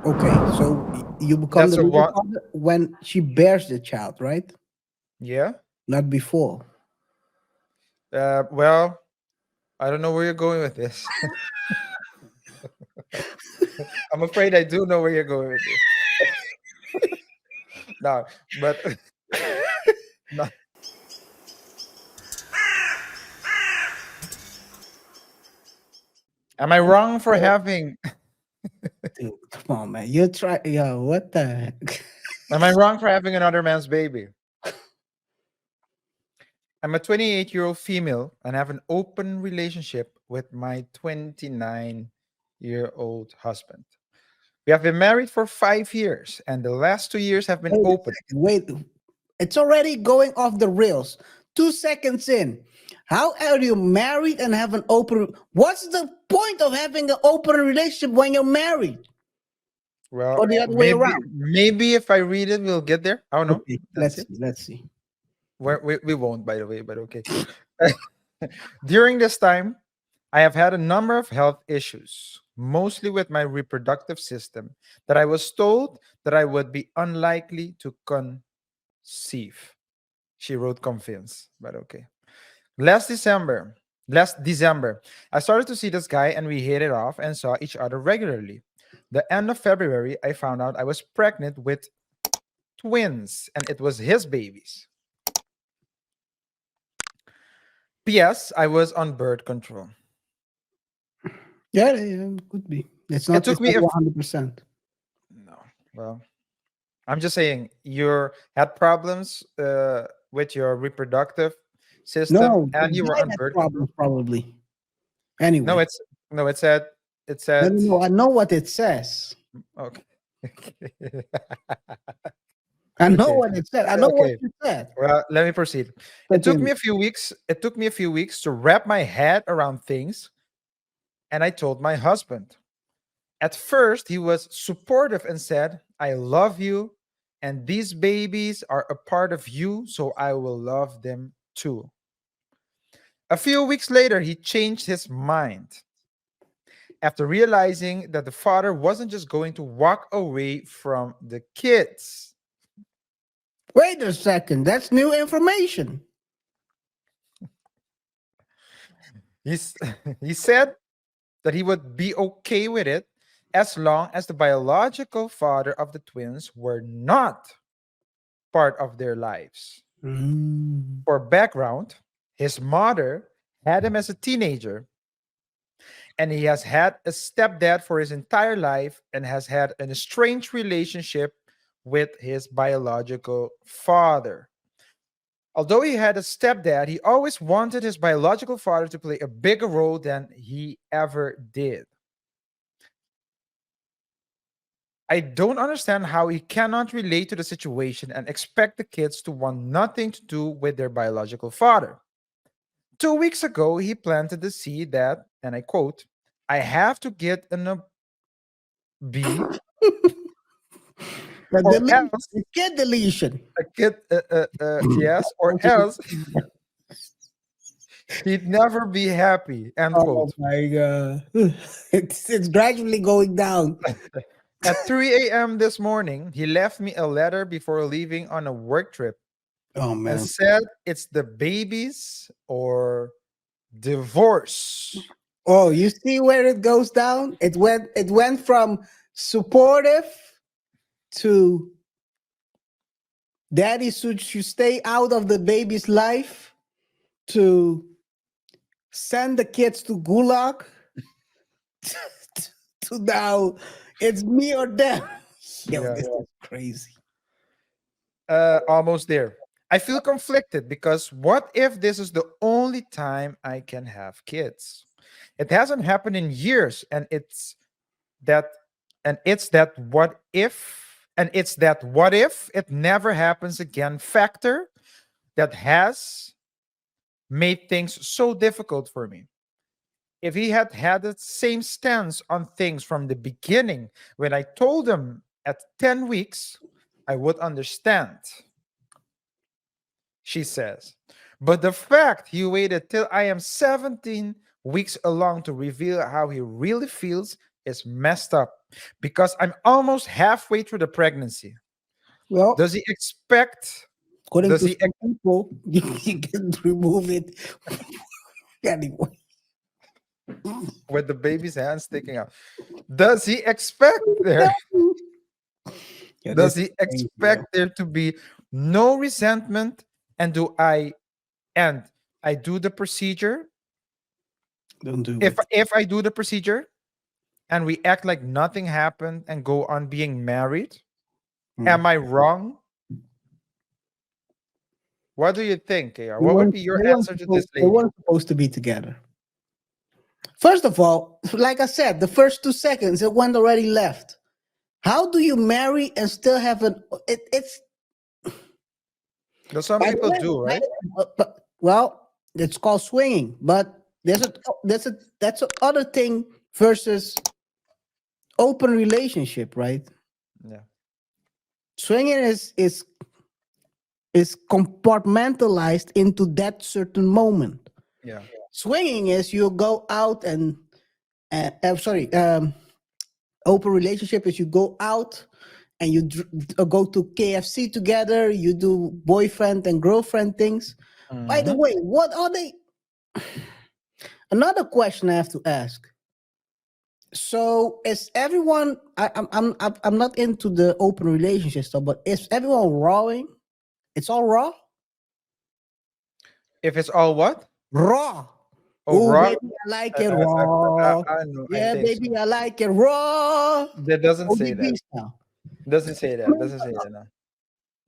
Okay, so you become That's the a real one. father when she bears the child, right? Yeah. Not before. Well, I don't know where you're going with this. I'm afraid I do know where you're going with this. No, but no. Am I wrong for having? Dude, come on, man. You try. Yo, what the heck? Am I wrong for having another man's baby? I'm a 28-year-old female and have an open relationship with my 29-year-old husband. We have been married for 5 years, and the last 2 years have been Wait a open. second. Wait. It's already going off the rails. 2 seconds in. How are you married and have an open? What's the point of having an open relationship when you're married, or Well, the other way maybe around? maybe if I read it, we'll get there. I don't know. Okay, Let's let's see. see. Let's see. We won't, by the way, but okay. During this time, I have had a number of health issues, mostly with my reproductive system, that I was told that I would be unlikely to conceive. She wrote convince, but okay. Last December, last December, I started to see this guy and we hit it off and saw each other regularly. The end of February, I found out I was pregnant with twins and it was his babies. P.S. I was on birth control. Yeah, yeah, could be. It's It not. took It's me not a 100%. no. Well, I'm just saying you had problems with your reproductive system No, the and you were guy on has birth control. problems probably. No, Anyway, it's no. It no, said no, no. I know what it says. okay. I know Okay. what it said. I know what Okay. you said. Well, let me proceed. It took me Continue. a few weeks. It took me a few weeks to wrap my head around things, and I told my husband. At first, he was supportive and said, "I love you, and these babies are a part of you, so I will love them too." A few weeks later, he changed his mind after realizing that the father wasn't just going to walk away from the kids. Wait a second. That's new information. He's, he said that he would be okay with it as long as the biological father of the twins were not part of their lives. Mm. For background, his mother had him as a teenager, and he has had a stepdad for his entire life and has had an estranged relationship with his biological father. Although he had a stepdad, he always wanted his biological father to play a bigger role than he ever did. I don't understand how he cannot relate to the situation and expect the kids to want nothing to do with their biological father. 2 weeks ago, he planted the seed that, and I quote, "I have to get an a B The or deletion. else The kid deletion. a kid, yes, or else he'd never be happy," end Oh quote. my god. It's gradually going down. At 3 a.m. this morning, he left me a letter before leaving on a work trip Oh and man. said it's the babies or divorce. Oh, you see where it goes down? It went from supportive to daddy should stay out of the baby's life to send the kids to gulag to now it's me or them. Yo, Yeah, this is crazy. almost there. I feel conflicted because what if this is the only time I can have kids? It hasn't happened in years, that, and it's that what if it never happens again factor that has made things so difficult for me. If he had had the same stance on things from the beginning, when I told him at 10 weeks, I would understand, she says. But the fact he waited till I am 17 weeks along to reveal how he really feels is messed up because I'm almost halfway through the pregnancy. Well, Does he expect? according Does to he some people, you can remove it anyway. with the baby's hand sticking out? Does he expect there? Yeah, Does this is he crazy, bro. expect there to be no resentment? And and I do the procedure? Don't do If I do the procedure and we act like nothing happened and go on being married, it. am I wrong? What do you think, KR? They What would weren't, be your they weren't answer to supposed, this they lady? weren't supposed to be together. First of all, like I said, the first 2 seconds, it went already left. How do you marry and still have it's, Though some by the people way, do, right? well, it's called swinging, but that's a other thing versus open relationship, right? Yeah. Swinging is compartmentalized into that certain moment. Yeah. Swinging is you go out and sorry, open relationship is you go out and you go to KFC together. You do boyfriend and girlfriend things. By the Hmm. way, what are they? Another question I have to ask. So is everyone? I'm not into the open relationship stuff, but is everyone rawing? It's all raw. If it's all what? Raw. Oh, Oh, raw? baby, I like it raw. I know. I Yeah, think so. baby, I like it raw. That doesn't say that. ODB style. Doesn't say that. Doesn't say that. No.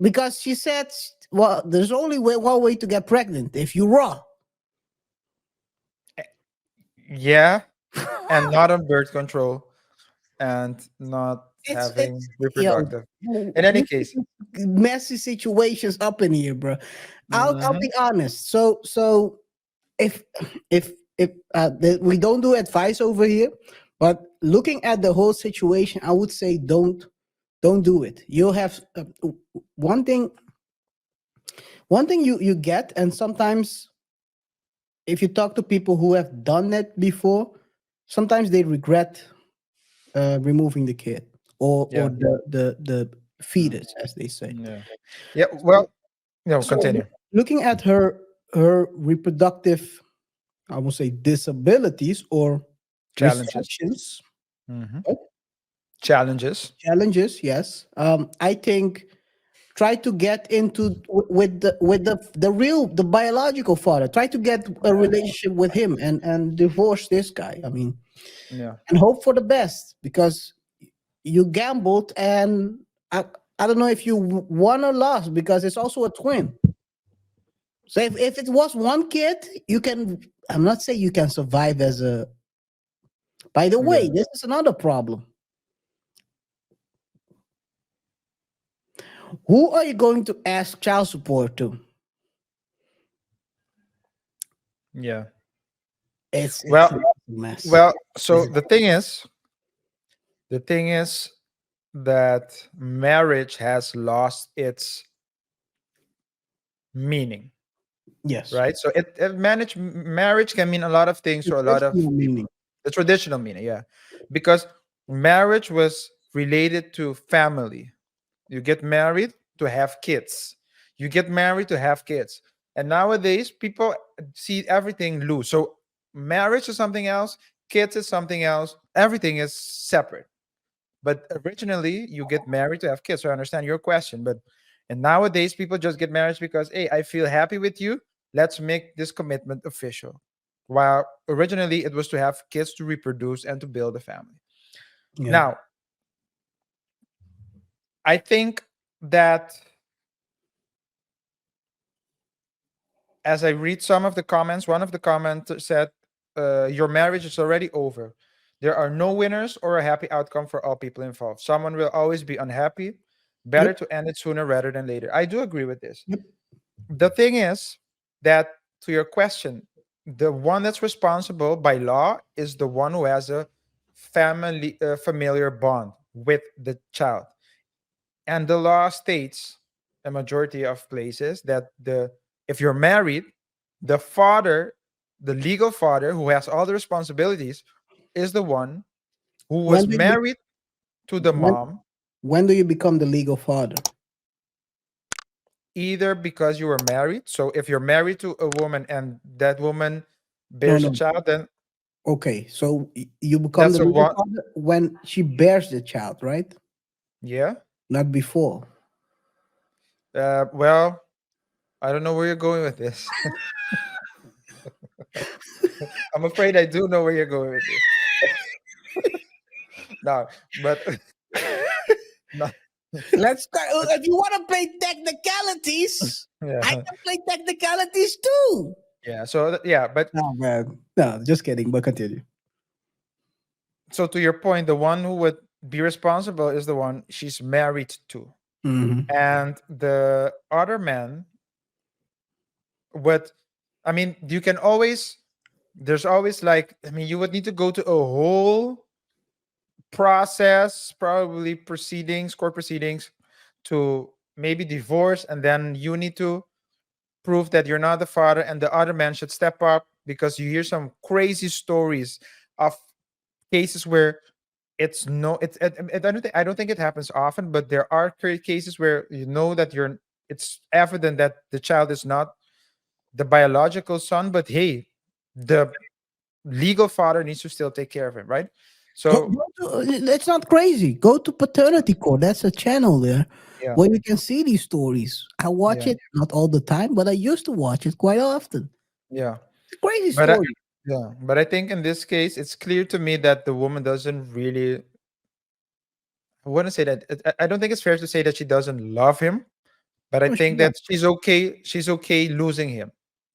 Because she said, well, there's only one way to get pregnant if you raw. Yeah, and not on birth control and not It's having yo, reproductive. In any case. messy situations up in here, bro. I'll Mhm. be honest. So if we don't do advice over here, but looking at the whole situation, I would say don't do it. You'll have one thing one thing you get, and sometimes if you talk to people who have done that before, sometimes they regret removing the kid or Yeah. the Mm. fetus, as they say. Yeah. Yeah. Well, no, So continue. looking at her reproductive, I would say disabilities or Challenges. restrictions, Hmm. right? Challenges. Challenges, yes. I think try to get into with the biological father. Try to get a relationship with him and divorce this guy. I mean, Yeah. and hope for the best because you gambled and I don't know if you won or lost because it's also a twin. So if it was one kid, you can. I'm not saying you can survive as a. By the way, Yeah. this is another problem. Who are you going to ask child support to? Yeah. It's a Well, mess. well, so the thing is that marriage has lost its meaning, Yes, right? So marriage can mean a lot of things to a lot of traditional people. meaning. The traditional meaning, yeah, because marriage was related to family. You get married to have kids. You get married to have kids. And nowadays, people see everything loose. So marriage is something else, kids is something else. Everything is separate. But originally, you get married to have kids. So I understand your question. But and nowadays, people just get married because, hey, I feel happy with you. Let's make this commitment official. While originally it was to have kids to reproduce and to build a family. Yeah. Now, I think that as I read some of the comments, one of the comments said, "Your marriage is already over. There are no winners or a happy outcome for all people involved. Someone will always be unhappy. Better Yep. to end it sooner rather than later." I do agree with this. Yep. The thing is that, to your question, the one that's responsible by law is the one who has a familiar bond with the child, and the law states a majority of places that the if you're married, the father, the legal father who has all the responsibilities, is the one who When was do you married to the when mom, when do you become the legal father? either because you were married. So if you're married to a woman and that woman No, bears a no. child, then Okay, so you become that's the a legal one. father when she bears the child, right? Yeah. Not before. Well, I don't know where you're going with this. I'm afraid I do know where you're going with this. No, but no, Let's go. If you want to play technicalities, I yeah, can play technicalities too. yeah. So yeah, but No, man. No, just kidding. But continue. so to your point, the one who would be responsible is the one she's married to, Hmm. and the other man would. I mean, you can always. There's always like. I mean, you would need to go to a whole process, probably proceedings, court proceedings, to maybe divorce, and then you need to prove that you're not the father, and the other man should step up because you hear some crazy stories of cases where it's no I don't think it happens often, but there are cases where you know that you're it's evident that the child is not the biological son, but hey, the legal father needs to still take care of him, right? So It's not crazy. Go to paternity court. That's a channel there yeah, where you can see these stories. I watch yeah, it not all the time, but I used to watch it quite often. yeah. It's a crazy But I, story. yeah, but I think in this case, it's clear to me that the woman doesn't really. I wouldn't say that. I don't think it's fair to say that she doesn't love him, but I No, she think does. that she's okay. She's okay losing him.